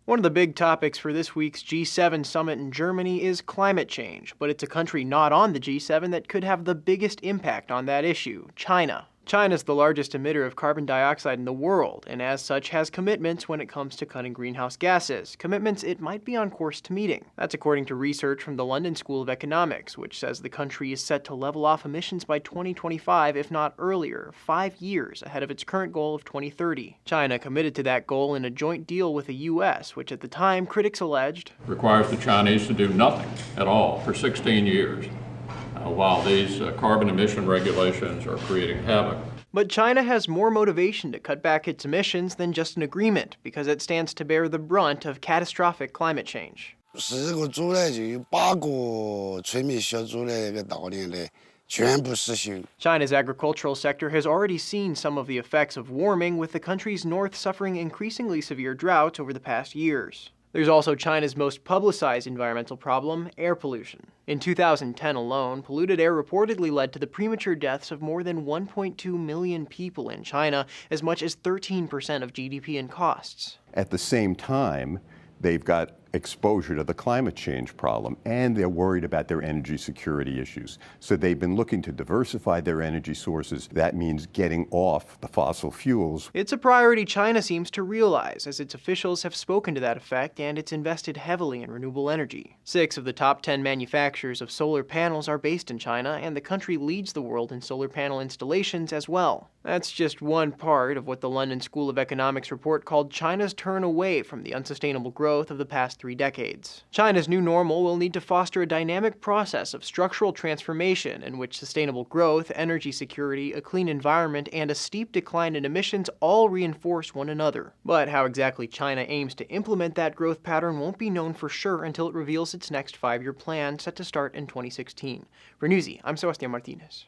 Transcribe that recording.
One of the big topics for this week's G7 summit in Germany is climate change, but it's a country not on the G7 that could have the biggest impact on that issue: China. China's the largest emitter of carbon dioxide in the world, and as such has commitments when it comes to cutting greenhouse gases, commitments it might be on course to meeting. That's according to research from the London School of Economics, which says the country is set to level off emissions by 2025, if not earlier, 5 years ahead of its current goal of 2030. China committed to that goal in a joint deal with the U.S., which at the time critics alleged requires the Chinese to do nothing at all for 16 years. While these carbon emission regulations are creating havoc. But China has more motivation to cut back its emissions than just an agreement, because it stands to bear the brunt of catastrophic climate change. China's agricultural sector has already seen some of the effects of warming, with the country's north suffering increasingly severe droughts over the past years. There's also China's most publicized environmental problem, air pollution. In 2010 alone, polluted air reportedly led to the premature deaths of more than 1.2 million people in China, as much as 13% of GDP and costs. At the same time, they've got exposure to the climate change problem, and they're worried about their energy security issues. So they've been looking to diversify their energy sources. That means getting off the fossil fuels. It's a priority China seems to realize, as its officials have spoken to that effect, and it's invested heavily in renewable energy. 6 of the top 10 manufacturers of solar panels are based in China, and the country leads the world in solar panel installations as well. That's just one part of what the London School of Economics report called China's turn away from the unsustainable growth of the past 3 decades. China's new normal will need to foster a dynamic process of structural transformation in which sustainable growth, energy security, a clean environment, and a steep decline in emissions all reinforce one another. But how exactly China aims to implement that growth pattern won't be known for sure until it reveals its next 5-year plan, set to start in 2016. For Newsy, I'm Sebastián Martínez.